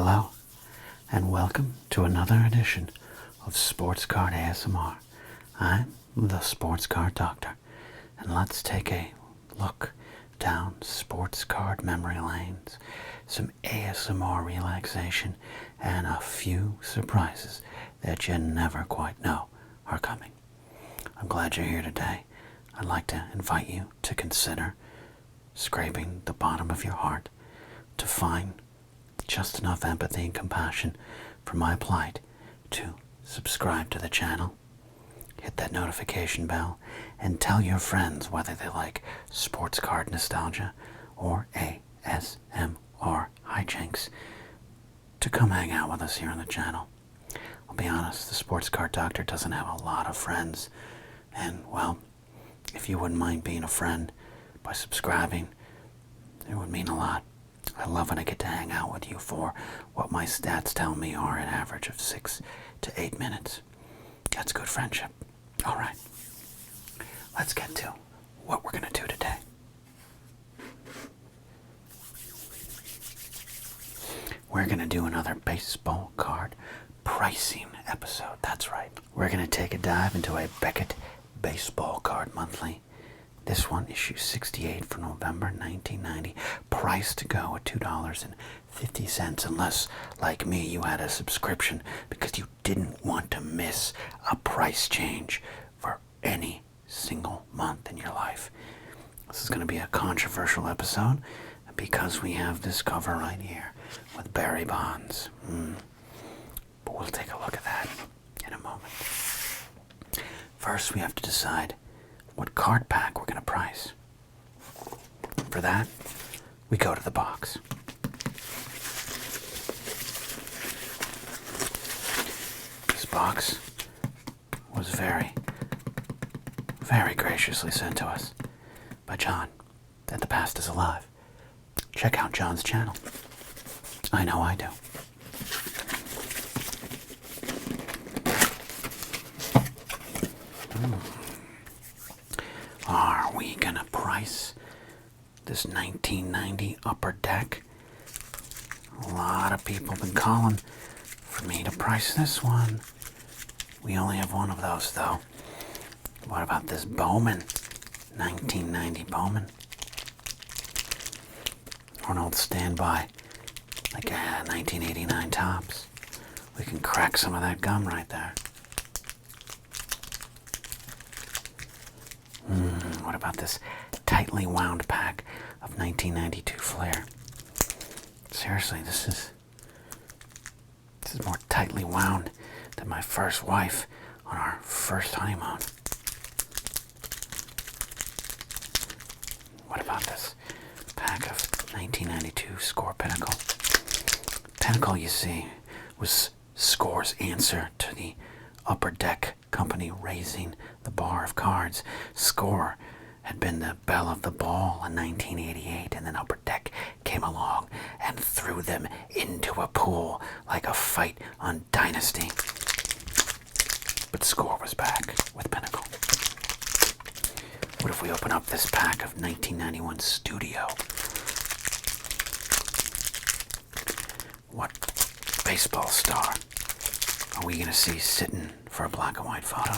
Hello, and welcome to another edition of Sports Card ASMR. I'm the Sports Card Doctor, and let's take a look down sports card memory lanes, some ASMR relaxation, and a few surprises that you never quite know are coming. I'm glad you're here today. I'd like to invite you to consider scraping the bottom of your heart to find just enough empathy and compassion for my plight to subscribe to the channel, hit that notification bell, and tell your friends whether they like sports card nostalgia or ASMR hijinks to come hang out with us here on the channel. I'll be honest, the Sports Card Doctor doesn't have a lot of friends, and well, if you wouldn't mind being a friend by subscribing, it would mean a lot. I love when I get to hang out with you for what my stats tell me are an average of 6 to 8 minutes. That's good friendship. All right, let's get to what we're going to do today. We're going to do another baseball card pricing episode. That's right. We're going to take a dive into a Beckett Baseball Card Monthly. This one, issue 68 for November 1990. Price to go at $2.50, unless, like me, you had a subscription because you didn't want to miss a price change for any single month in your life. This is going to be a controversial episode because we have this cover right here with Barry Bonds. But we'll take a look at that in a moment. First, we have to decide what card pack we're going to price. For that, we go to the box. This box was very, very graciously sent to us by John at The Past is Alive. Check out John's channel. I know I do. Are we gonna price this 1990 Upper Deck? A lot of people have been calling for me to price this one. We only have one of those, though. What about this Bowman? 1990 Bowman? Or an old standby, like a 1989 Topps. We can crack some of that gum right there. What about this tightly wound pack of 1992 Flair? Seriously, this is more tightly wound than my first wife on our first honeymoon. What about this pack of 1992 Score Pinnacle? Pinnacle, you see, was Score's answer to the Upper Deck company raising the bar of cards. Score had been the belle of the ball in 1988, and then Upper Deck came along and threw them into a pool like a fight on Dynasty. But Score was back with Pinnacle. What if we open up this pack of 1991 Studio? What baseball star are we going to see sitting for a black and white photo?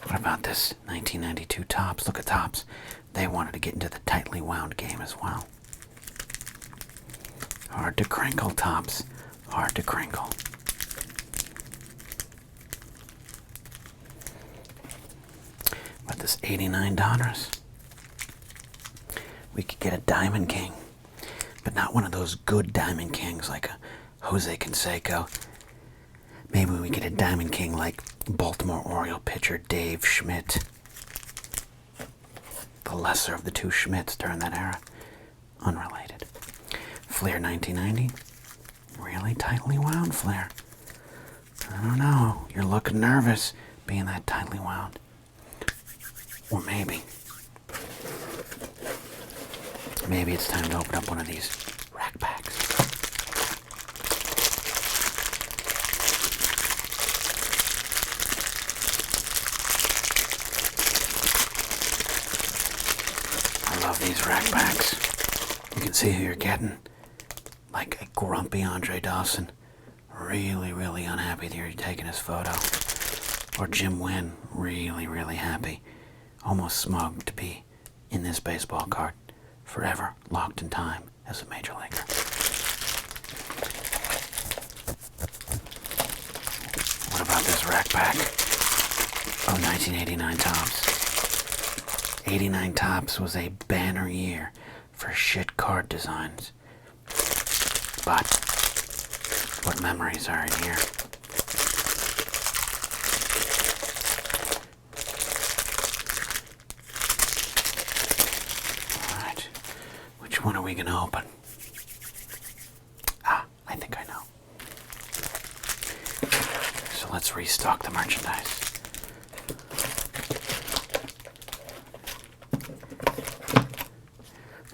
What about this 1992 Topps? Look at Topps. They wanted to get into the tightly wound game as well. Hard to crinkle, Topps. Hard to crinkle. But this $89, we could get a Diamond King. But not one of those good Diamond Kings like a Jose Canseco. Maybe we get a Diamond King like Baltimore Oriole pitcher Dave Schmidt. The lesser of the two Schmidts during that era. Unrelated. Flair 1990. Really tightly wound Flair. I don't know. You're looking nervous being that tightly wound. Or maybe it's time to open up one of these rack packs. I love these rack packs. You can see who you're getting. like a grumpy Andre Dawson, really, really unhappy that you're taking his photo. Or Jim Wynn, really, really happy, almost smug to be in this baseball card, forever locked in time as a major leaguer. What about this rack pack of 1989 Topps? 89 Topps was a banner year for shit card designs. But what memories are in here? Alright, which one are we going to open? I think I know. So let's restock the merchandise.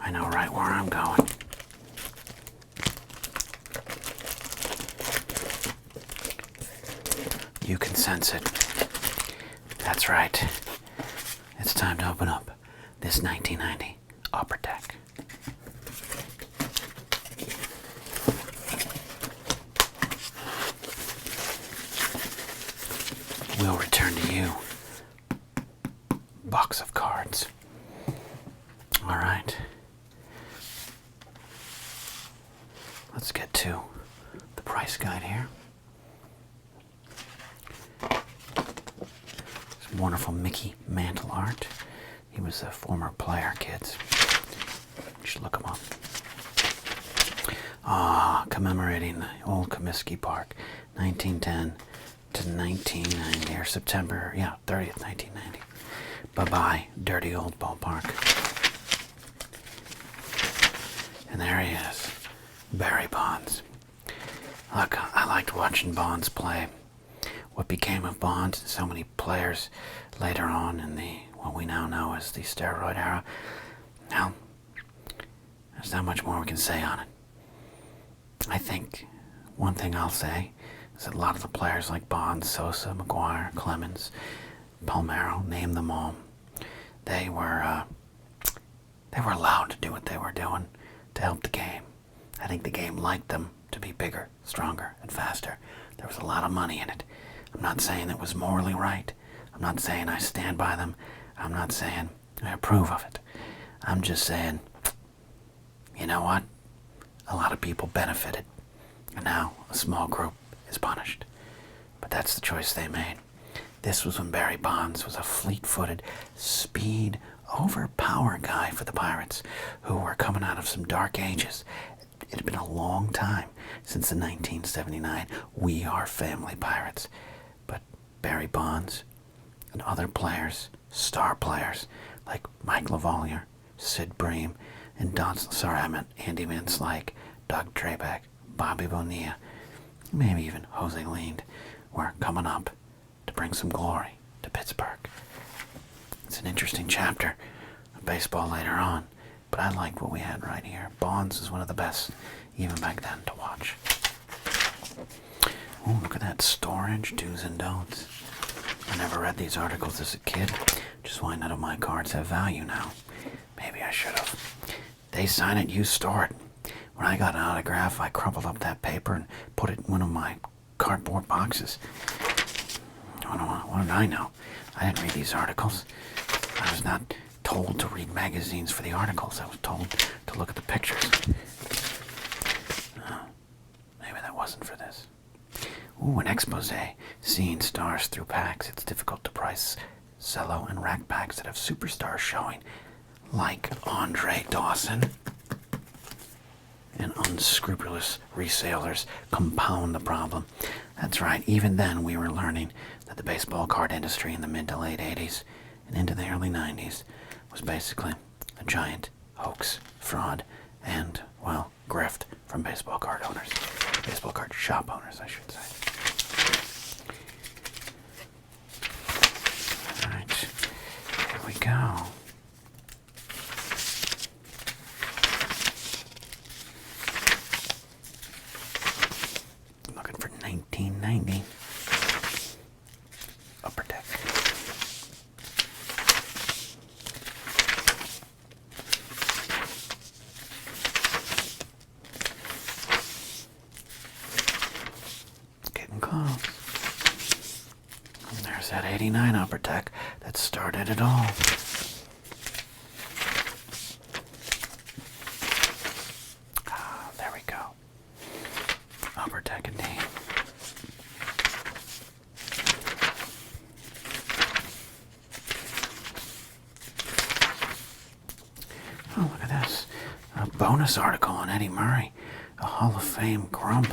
I know right where I'm going. You can sense it. That's right. It's time to open up this 1990 Upper Deck. We'll return to you. Box of cards. All right. Let's get to the price guide here. Some wonderful Mickey Mantle art. He was a former player, kids. You should look him up. Commemorating the old Comiskey Park, 1910 to 1990, or September, 30th, 1990. Bye-bye, dirty old ballpark. And there he is, Barry Bonds. Look, I liked watching Bonds play. What became of Bonds and so many players later on in what we now know as the steroid era, well, there's not much more we can say on it. I think one thing I'll say is that a lot of the players like Bonds, Sosa, McGuire, Clemens, Palmeiro, name them all, they were allowed to do what they were doing to help the game. I think the game liked them to be bigger, stronger, and faster. There was a lot of money in it. I'm not saying it was morally right. I'm not saying I stand by them. I'm not saying I approve of it. I'm just saying, you know what? A lot of people benefited, and now a small group is punished. But that's the choice they made. This was when Barry Bonds was a fleet-footed, speed, overpower guy for the Pirates, who were coming out of some dark ages. It had been a long time since the 1979 We Are Family Pirates. But Barry Bonds and other players, star players, like Mike LaValliere, Sid Bream, and Andy Van Slyke, Doug Drabeck, Bobby Bonilla, maybe even Jose Lind, were coming up to bring some glory to Pittsburgh. It's an interesting chapter of baseball later on, but I like what we had right here. Bonds is one of the best, even back then, to watch. Oh, look at that storage, do's and don'ts. I never read these articles as a kid, just why none of my cards have value now. Maybe I should have. They sign it, you store it. When I got an autograph, I crumpled up that paper and put it in one of my cardboard boxes. What did I know? I didn't read these articles. I was not told to read magazines for the articles. I was told to look at the pictures. Maybe that wasn't for this. Ooh, an expose. Seeing stars through packs. It's difficult to price cello and rack packs that have superstars showing, like Andre Dawson. And unscrupulous resellers compound the problem. That's right, even then we were learning that the baseball card industry in the mid to late 80s and into the early 90s was basically a giant hoax, fraud, and, well, grift from baseball card owners. Baseball card shop owners, I should say. All right, here we go. Looking for 1990 Upper Deck. '89 Upper Deck that started it all. There we go. Upper Deck indeed. Oh, look at this. A bonus article on Eddie Murray, a Hall of Fame grump,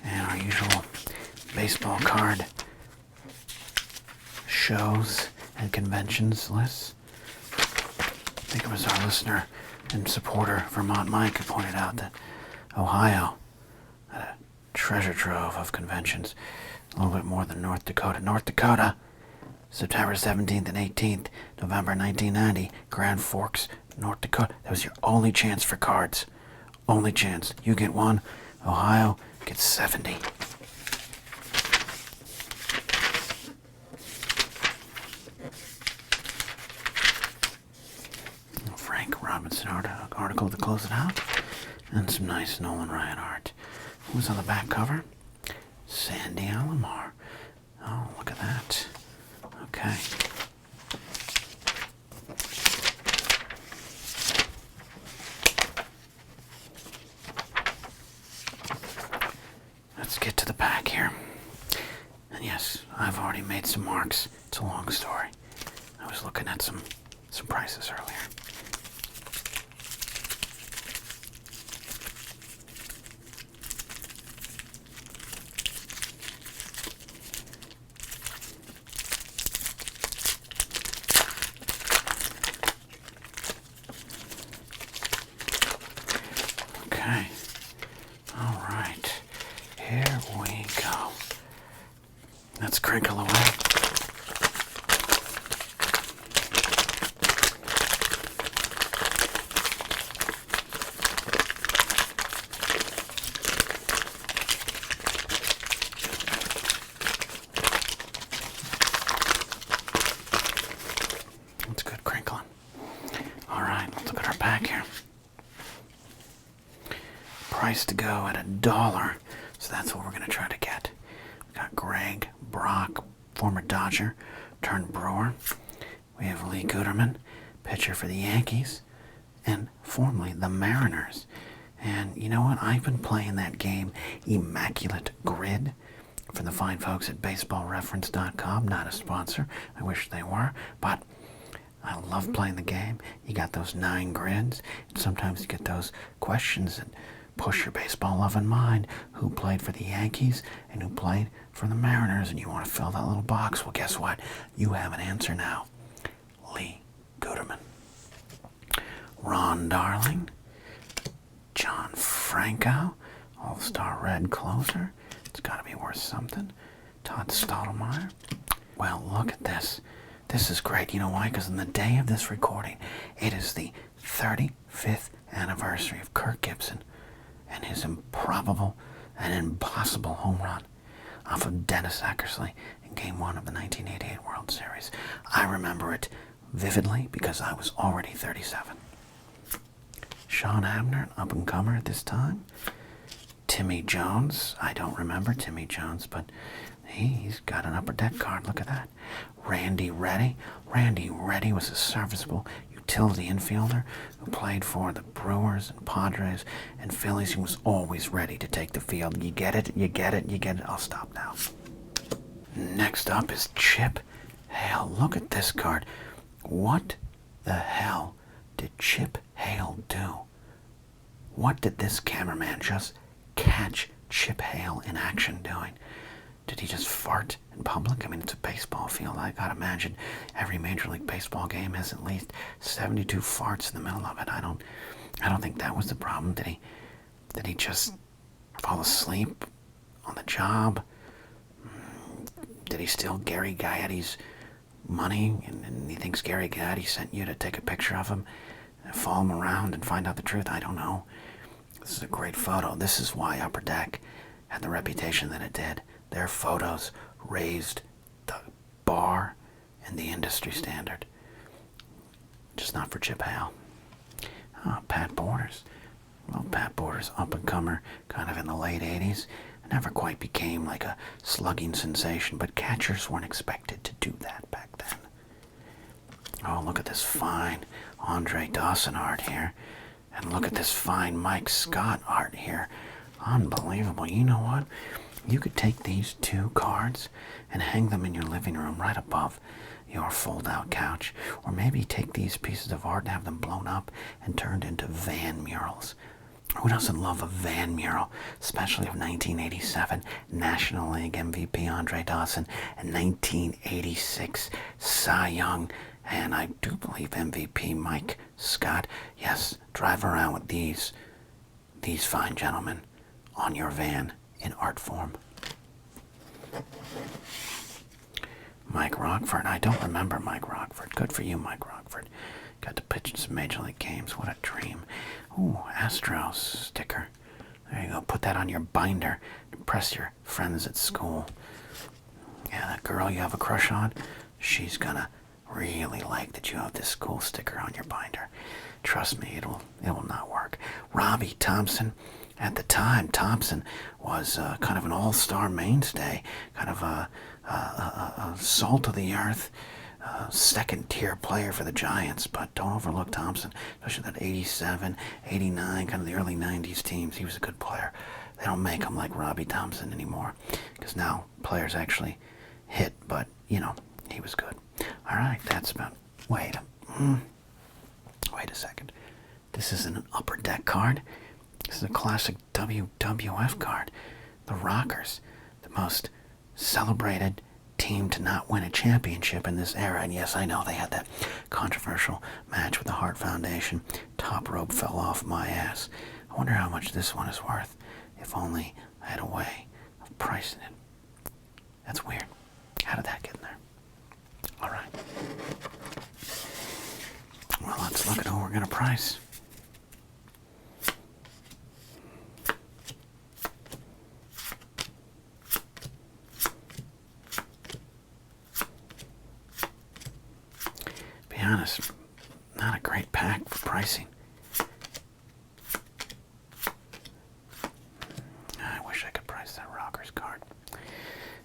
and our usual baseball card shows and conventions lists. I think it was our listener and supporter, Vermont Mike, who pointed out that Ohio had a treasure trove of conventions, a little bit more than North Dakota. North Dakota, September 17th and 18th, November 1990, Grand Forks, North Dakota. That was your only chance for cards. Only chance. You get one, Ohio gets 70. Frank Robinson article to close it out. And some nice Nolan Ryan art. Who's on the back cover? Sandy Alomar. Oh, look at that. Okay. Let's get to the back here. And yes, I've already made some marks. It's a long story. I was looking at some prices earlier. Okay. All right. Here we go. Let's crinkle away. That's good crinkling. All right, let's look at our pack here. Price to go at $1, so that's what we're going to try to get. We got Greg Brock, former Dodger, turned Brewer. We have Lee Guterman, pitcher for the Yankees, and formerly the Mariners. And you know what? I've been playing that game, Immaculate Grid, for the fine folks at baseballreference.com. Not a sponsor. I wish they were, but I love playing the game. You got those 9 grids, and sometimes you get those questions that push your baseball love in mind. Who played for the Yankees and who played for the Mariners? And you want to fill that little box. Well, guess what? You have an answer now. Lee Guterman. Ron Darling. John Franco. All-Star Red closer. It's got to be worth something. Todd Stottlemyre. Well, look at this. This is great. You know why? Because on the day of this recording, it is the 35th anniversary of Kirk Gibson and his improbable and impossible home run off of Dennis Eckersley in Game 1 of the 1988 World Series. I remember it vividly because I was already 37. Sean Abner, up-and-comer at this time. Timmy Jones. I don't remember Timmy Jones, but he's got an Upper Deck card. Look at that. Randy Reddy. Randy Reddy was a serviceable utility infielder who played for the Brewers and Padres and Phillies. He was always ready to take the field. You get it? You get it? You get it? I'll stop now. Next up is Chip Hale. Look at this card. What the hell did Chip Hale do? What did this cameraman just catch Chip Hale in action doing? Did he just fart in public? I mean, it's a baseball field. I gotta imagine every Major League Baseball game has at least 72 farts in the middle of it. I don't think that was the problem. Did he just fall asleep on the job? Did he steal Gary Gaetti's money? And he thinks Gary Gaetti sent you to take a picture of him, follow him around, and find out the truth? I don't know. This is a great photo. This is why Upper Deck had the reputation that it did. Their photos raised the bar and the industry standard. Just not for Chip Hale. Pat Borders. Well, Pat Borders, up-and-comer, kind of in the late 80s. It never quite became like a slugging sensation, but catchers weren't expected to do that back then. Oh, look at this fine Andre Dawson art here. And look at this fine Mike Scott art here. Unbelievable. You know what? You could take these two cards and hang them in your living room right above your fold-out couch. Or maybe take these pieces of art and have them blown up and turned into Van murals. Who doesn't love a Van mural, especially of 1987 National League MVP Andre Dawson and 1986 Cy Young and I do believe MVP Mike Scott. Yes, drive around with these fine gentlemen on your van in art form. Mike Rockford. I don't remember Mike Rockford. Good for you, Mike Rockford. Got to pitch in some Major League games. What a dream. Ooh, Astros sticker. There you go. Put that on your binder. Impress your friends at school. Yeah, that girl you have a crush on, she's gonna really like that you have this cool sticker on your binder. Trust me, it will not work. Robbie Thompson. At the time, Thompson was kind of an all-star mainstay, kind of a salt of the earth, second-tier player for the Giants. But don't overlook Thompson, especially that 87, 89, kind of the early 90s teams. He was a good player. They don't make him like Robbie Thompson anymore, because now players actually hit, but, you know, he was good. All right, that's about... Wait a second. This is an Upper Deck card. This is a classic WWF card. The Rockers, the most celebrated team to not win a championship in this era. And yes, I know they had that controversial match with the Hart Foundation. Top rope fell off my ass. I wonder how much this one is worth. If only I had a way of pricing it. That's weird. How did that get in there? All right. Well, let's look at who we're going to price. Be honest, not a great pack for pricing. I wish I could price that Rockers card.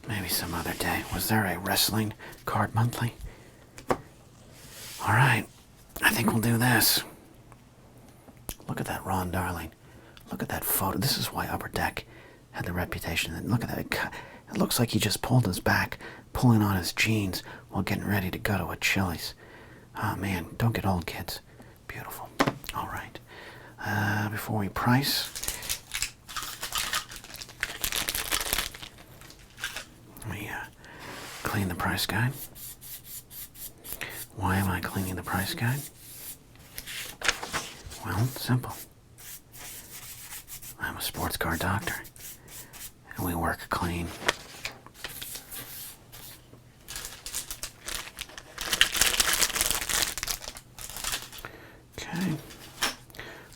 Maybe some other day. Was there a wrestling card monthly? All right, I think we'll do this. Look at that Ron Darling. Look at that photo. This is why Upper Deck had the reputation. And look at that. It looks like he just pulled his back, pulling on his jeans while getting ready to go to a Chili's. Oh, man, don't get old, kids. Beautiful. All right. Before we price, let me clean the price guide. Why am I cleaning the price guide? Well, simple. I'm a sports car doctor, and we work clean. Okay,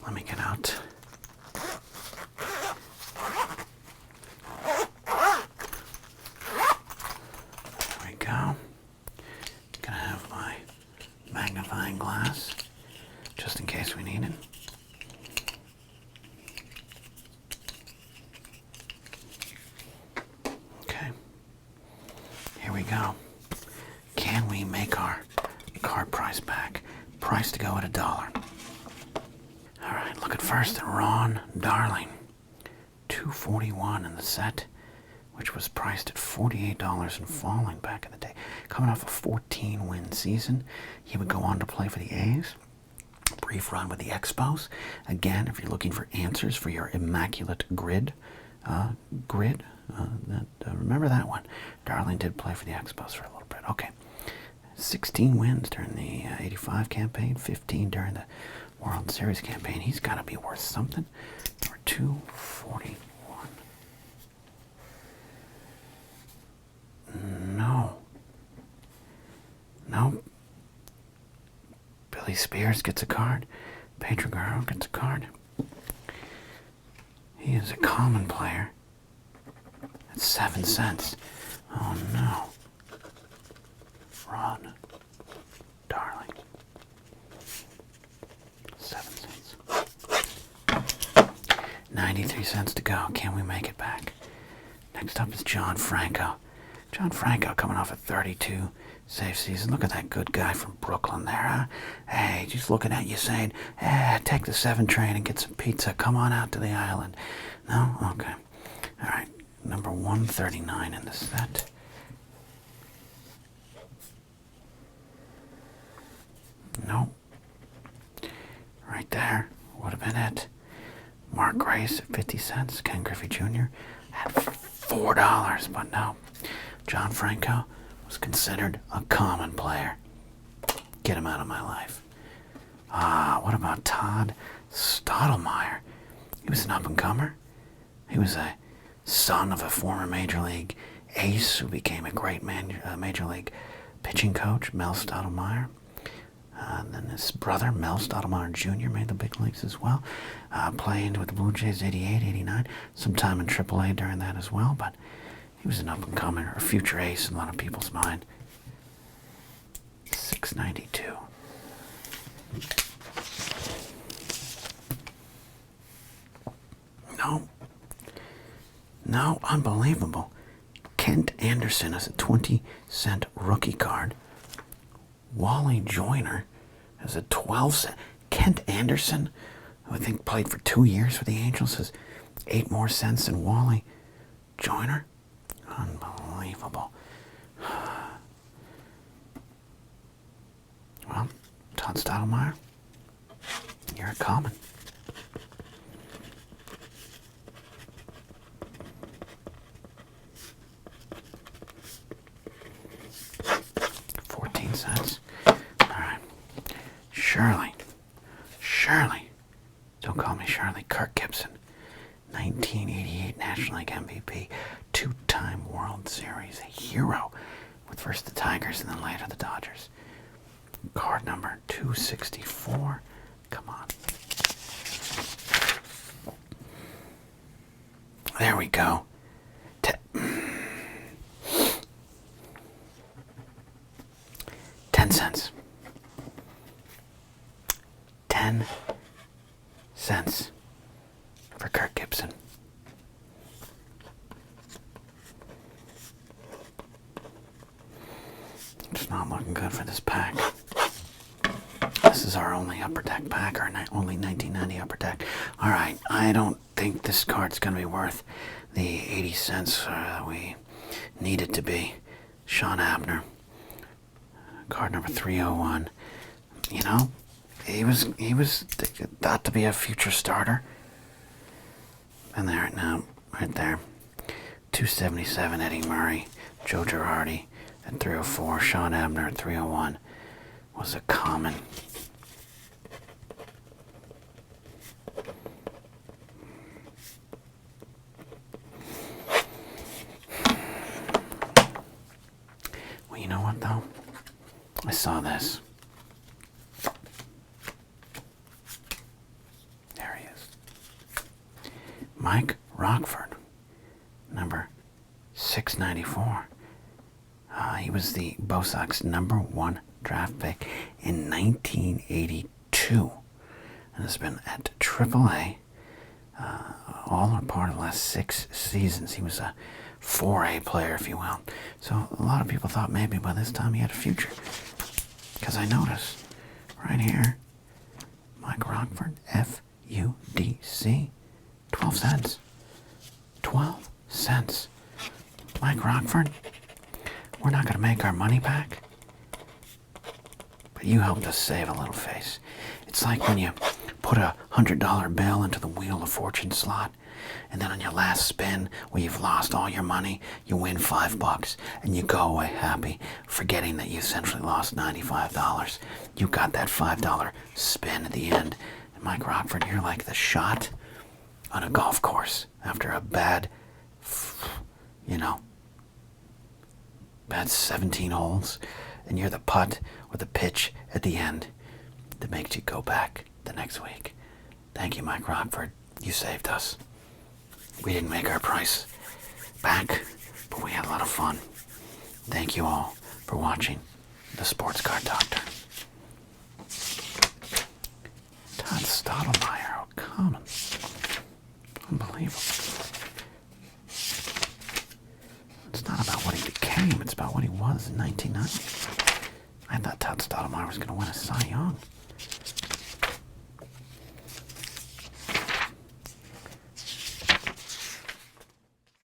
let me get out. There we go. Gonna have my magnifying glass, just in case we need it. Okay, here we go. Can we make our card price back? Price to go at $1. All right, look at first at Ron Darling, $2.41 in the set, which was priced at $48 and falling back in the day. Coming off a 14-win season, he would go on to play for the A's. Brief run with the Expos. Again, if you're looking for answers for your immaculate grid, remember that one. Darling did play for the Expos for a little bit. Okay, 16 wins during the 85 campaign, 15 during the World Series campaign. He's got to be worth something. Number 241. No. Nope. Billy Spears gets a card. Pedro Guerrero gets a card. He is a common player. That's 7 cents. Oh no. Ron Darling. 7 cents. 93 cents to go. Can we make it back? Next up is John Franco. John Franco coming off a 32 save season. Look at that good guy from Brooklyn there, huh? Hey, just looking at you saying, take the 7 train and get some pizza. Come on out to the island. No? Okay. All right. Number 139 in the set. No. Right there would have been it. Mark Grace at 50 cents. Ken Griffey Jr. at $4, but no. John Franco was considered a common player. Get him out of my life. What about Todd Stottlemyre? He was an up-and-comer. He was a son of a former Major League ace who became a great Major League pitching coach, Mel Stottlemyre. And then his brother, Mel Stottlemyre Jr., made the big leagues as well. Played with the Blue Jays 88, 89, sometime in AAA during that as well, but he was an up-and-comer, a future ace in a lot of people's mind. $6.92. No, unbelievable. Kent Anderson as a 20-cent rookie card. Wally Joyner as a 12-cent. Kent Anderson, who I think played for 2 years for the Angels, has 8 more cents than Wally Joyner. Unbelievable. Well, Todd Stottlemyre, you're a common. $0.14. All right. Shirley. Don't call me Shirley. Kirk Gibson. 1988 National League MVP. 2-time World Series. A hero with first the Tigers and then later the Dodgers. Card number 264. Come on. There we go. 10 cents. 10 cents for Kirk Gibson. It's not looking good for this pack. This is our only Upper Deck pack, our only 1990 Upper Deck. All right, I don't think this card's going to be worth the 80 cents we need it to be. Sean Abner, card number 301. You know, he was thought to be a future starter. And there now, right there. 277 Eddie Murray, Joe Girardi at 304, Sean Abner at 301 was a common. Well, you know what though? I saw this. There he is. Mike Rockford, number 694. He was the Bo Sox #1 draft pick in 1982 and has been at AAA all or part of the last 6 seasons. He was a 4A player, if you will. So a lot of people thought maybe by this time he had a future. Because I noticed right here, Mike Rockford, FUDC, 12 cents. 12 cents. Mike Rockford, we're not going to make our money back, but you helped us save a little face. It's like when you put a $100 bill into the Wheel of Fortune slot, and then on your last spin, where you've lost all your money, you win $5, and you go away happy, forgetting that you essentially lost $95. You got that $5 spin at the end. And Mike Rockford, you're like the shot on a golf course after a bad 17 holes, and you're the putt or the pitch at the end that makes you go back the next week. Thank you, Mike Rockford. You saved us. We didn't make our price back, but we had a lot of fun. Thank you all for watching The Sports Card Doctor. Todd Stottlemyre, common. Unbelievable. dream. It's about what he was in 1990. I thought Todd Stottlemyre was going to win a Cy Young.